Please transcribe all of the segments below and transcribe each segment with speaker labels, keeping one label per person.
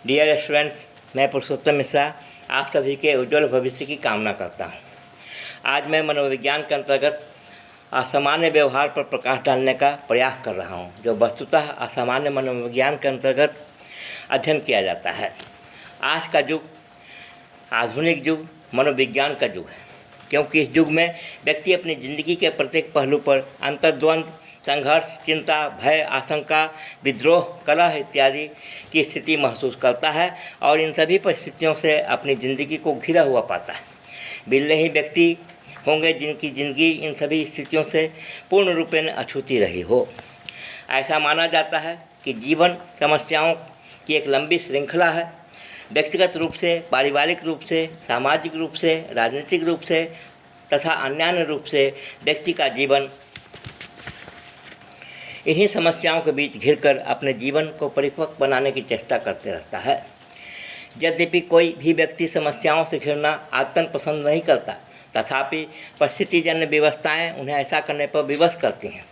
Speaker 1: Dear students, मैं पुरुषोत्तम मिश्रा आप सभी के उज्जवल भविष्य की कामना करता हूँ। आज मैं मनोविज्ञान के अंतर्गत असामान्य व्यवहार पर प्रकाश डालने का प्रयास कर रहा हूँ, जो वस्तुतः असामान्य मनोविज्ञान के अंतर्गत अध्ययन किया जाता है। आज का युग आधुनिक युग मनोविज्ञान का युग है, क्योंकि इस युग में व्यक्ति अपनी ज़िंदगी के प्रत्येक पहलू पर अंतर्द्वंद, संघर्ष, चिंता, भय, आशंका, विद्रोह, कलह इत्यादि की स्थिति महसूस करता है और इन सभी परिस्थितियों से अपनी ज़िंदगी को घिरा हुआ पाता है। बिल्ले ही व्यक्ति होंगे जिनकी ज़िंदगी इन सभी स्थितियों से पूर्ण रूपेण अछूती रही हो। ऐसा माना जाता है कि जीवन समस्याओं की एक लंबी श्रृंखला है। व्यक्तिगत रूप से, पारिवारिक रूप से, सामाजिक रूप से, राजनीतिक रूप से तथा अन्य रूप से व्यक्ति का जीवन इन्हीं समस्याओं के बीच घिरकर अपने जीवन को परिपक्व बनाने की चेष्टा करते रहता है। यद्यपि कोई भी व्यक्ति समस्याओं से घिरना आदतन पसंद नहीं करता, तथापि परिस्थितिजन्य व्यवस्थाएं उन्हें ऐसा करने पर विवश करती हैं।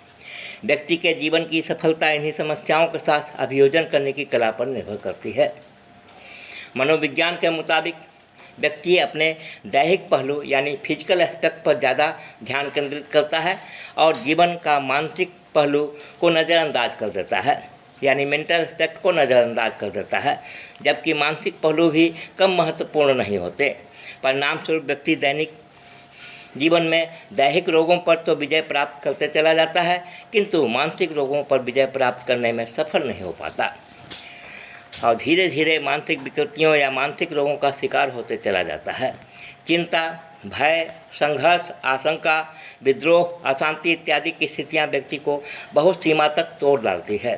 Speaker 1: व्यक्ति के जीवन की सफलता इन्हीं समस्याओं के साथ अभियोजन करने की कला पर निर्भर करती है। मनोविज्ञान के मुताबिक व्यक्ति अपने दैहिक पहलू यानी फिजिकल एस्पेक्ट पर ज़्यादा ध्यान केंद्रित करता है और जीवन का मानसिक पहलू को नज़रअंदाज कर देता है, यानी मेंटल एस्पेक्ट को नज़रअंदाज कर देता है, जबकि मानसिक पहलू भी कम महत्वपूर्ण नहीं होते। परिणाम स्वरूप व्यक्ति दैनिक जीवन में दैहिक रोगों पर तो विजय प्राप्त करते चला जाता है, किंतु मानसिक रोगों पर विजय प्राप्त करने में सफल नहीं हो पाता और धीरे धीरे मानसिक विकृतियों या मानसिक रोगों का शिकार होते चला जाता है। चिंता, भय, संघर्ष, आशंका, विद्रोह, अशांति इत्यादि की स्थितियां व्यक्ति को बहुत सीमा तक तोड़ डालती है।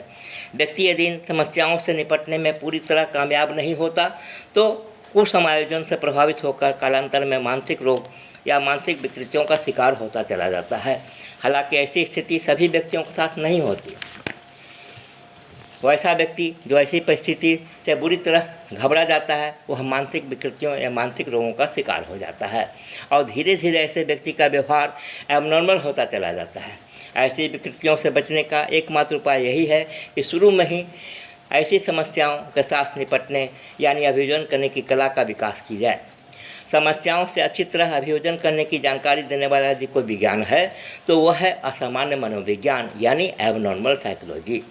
Speaker 1: व्यक्ति यदि इन समस्याओं से निपटने में पूरी तरह कामयाब नहीं होता तो कुसमायोजन से प्रभावित होकर कालांतर में मानसिक रोग या मानसिक विकृतियों का शिकार होता चला जाता है। हालांकि ऐसी स्थिति सभी व्यक्तियों के साथ नहीं होती। वैसा व्यक्ति जो ऐसी परिस्थिति से बुरी तरह घबरा जाता है, वह मानसिक विकृतियों या मानसिक रोगों का शिकार हो जाता है और धीरे धीरे ऐसे व्यक्ति का व्यवहार एबनॉर्मल होता चला जाता है। ऐसी विकृतियों से बचने का एकमात्र उपाय यही है कि शुरू में ही ऐसी समस्याओं के साथ निपटने यानी अभियोजन करने की कला का विकास की जाए। समस्याओं से अच्छी तरह अभियोजन करने की जानकारी देने वाला यदि कोई विज्ञान है तो वह है असामान्य मनोविज्ञान यानी एबनॉर्मल साइकोलॉजी।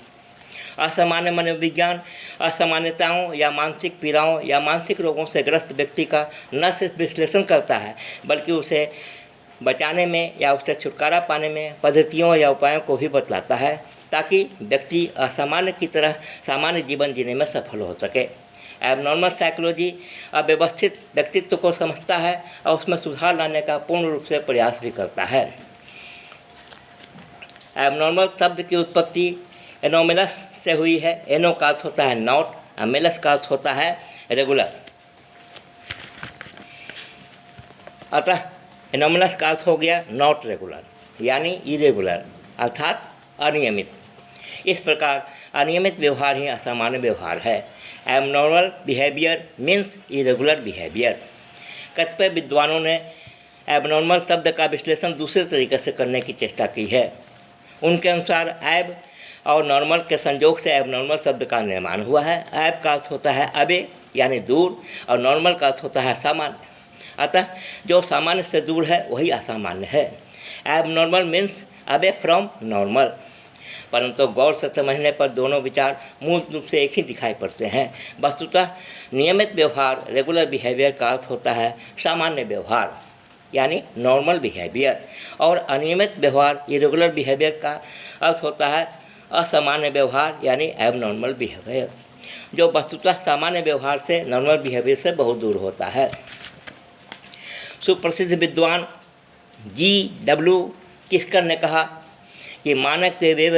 Speaker 1: असामान्य मनोविज्ञान असामान्यताओं या मानसिक पीड़ाओं या मानसिक रोगों से ग्रस्त व्यक्ति का न सिर्फ विश्लेषण करता है, बल्कि उसे बचाने में या उससे छुटकारा पाने में पद्धतियों या उपायों को भी बतलाता है, ताकि व्यक्ति असामान्य की तरह सामान्य जीवन जीने में सफल हो सके। एबनॉर्मल साइकोलॉजी अव्यवस्थित व्यक्तित्व को समझता है और उसमें सुधार लाने का पूर्ण रूप से प्रयास भी करता है। एबनॉर्मल शब्द की उत्पत्ति एनोमलस से हुई है। एनो का अर्थ होता है नॉट, मेलस का अर्थ होता है रेगुलर। अतः एनोमलस का अर्थ हो गया नॉट रेगुलर यानी इरेगुलर अर्थात अनियमित। इस प्रकार अनियमित व्यवहार ही असामान्य व्यवहार है। Abnormal behaviour means irregular behaviour. कतिपय विद्वानों ने एबनॉर्मल शब्द का विश्लेषण दूसरे तरीके से करने की चेष्टा की है। उनके अनुसार एब और नॉर्मल के संयोग से एबनॉर्मल शब्द का निर्माण हुआ है। एब का अर्थ होता है अबे यानी दूर और नॉर्मल का अर्थ होता है सामान्य। अतः जो सामान्य से दूर है वही असामान्य है। एबनॉर्मल मीन्स अबे फ्रॉम नॉर्मल। परंतु गौर से समझने पर दोनों विचार मूल रूप से एक ही दिखाई पड़ते हैं। वस्तुतः नियमित व्यवहार रेगुलर बिहेवियर का अर्थ होता है सामान्य व्यवहार यानी नॉर्मल बिहेवियर, और अनियमित व्यवहार इरेगुलर बिहेवियर का अर्थ होता है असामान्य व्यवहार यानी एबनॉर्मल बिहेवियर, जो वस्तुतः सामान्य व्यवहार से नॉर्मल बिहेवियर से बहुत दूर होता है। सुप्रसिद्ध विद्वान G.W. किस्कर ने कहा कि मानव के वे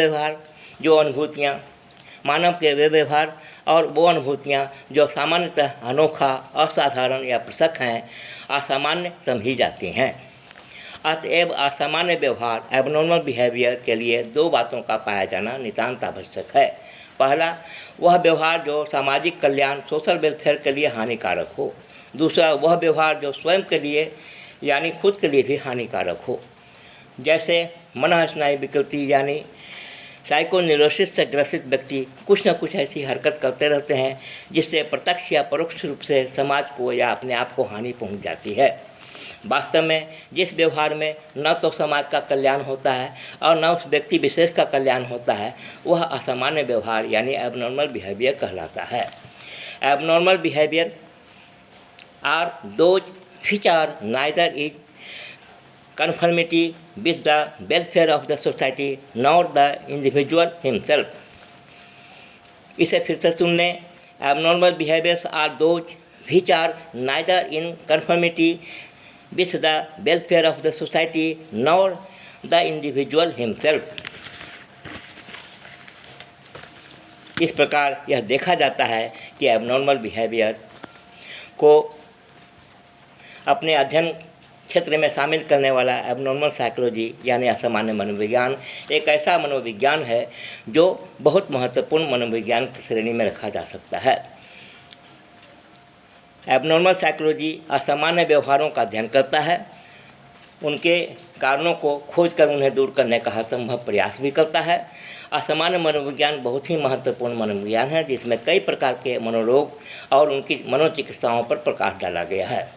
Speaker 1: व्यवहार और वो अनुभूतियाँ जो सामान्यतः अनोखा, असाधारण या पृथक हैं, असामान्य समझी जाती हैं। अतएव असामान्य व्यवहार एबनॉर्मल बिहेवियर के लिए दो बातों का पाया जाना नितांत आवश्यक है। पहला, वह व्यवहार जो सामाजिक कल्याण सोशल वेलफेयर के लिए हानिकारक हो। दूसरा, वह व्यवहार जो स्वयं के लिए यानी खुद के लिए भी हानिकारक हो, जैसे मनःस्नायु विकृति यानी साइकोन्यूरोसिस से ग्रसित व्यक्ति कुछ न कुछ ऐसी हरकत करते रहते हैं जिससे प्रत्यक्ष या परोक्ष रूप से समाज को या अपने आप को हानि पहुंच जाती है। वास्तव में जिस व्यवहार में न तो समाज का कल्याण होता है और न उस व्यक्ति विशेष का कल्याण होता है, वह असामान्य व्यवहार यानी एबनॉर्मल बिहेवियर कहलाता है। Abnormal behaviour are those which are neither in conformity with the welfare of the society nor the individual himself। इसे फिर से सुन लें। Abnormal behaviors are those which are neither in conformity with the welfare of the society nor the individual himself। इस प्रकार यह देखा जाता है कि एबनॉर्मल बिहेवियर को अपने अध्ययन क्षेत्र में शामिल करने वाला एबनॉर्मल साइकोलॉजी यानी असामान्य मनोविज्ञान एक ऐसा मनोविज्ञान है जो बहुत महत्वपूर्ण मनोविज्ञान की श्रेणी में रखा जा सकता है। एबनॉर्मल साइकोलॉजी असामान्य व्यवहारों का अध्ययन करता है, उनके कारणों को खोजकर उन्हें दूर करने का हर संभव प्रयास भी करता है। असामान्य मनोविज्ञान बहुत ही महत्वपूर्ण मनोविज्ञान है जिसमें कई प्रकार के मनोरोग और उनकी मनोचिकित्साओं पर प्रकाश डाला गया है।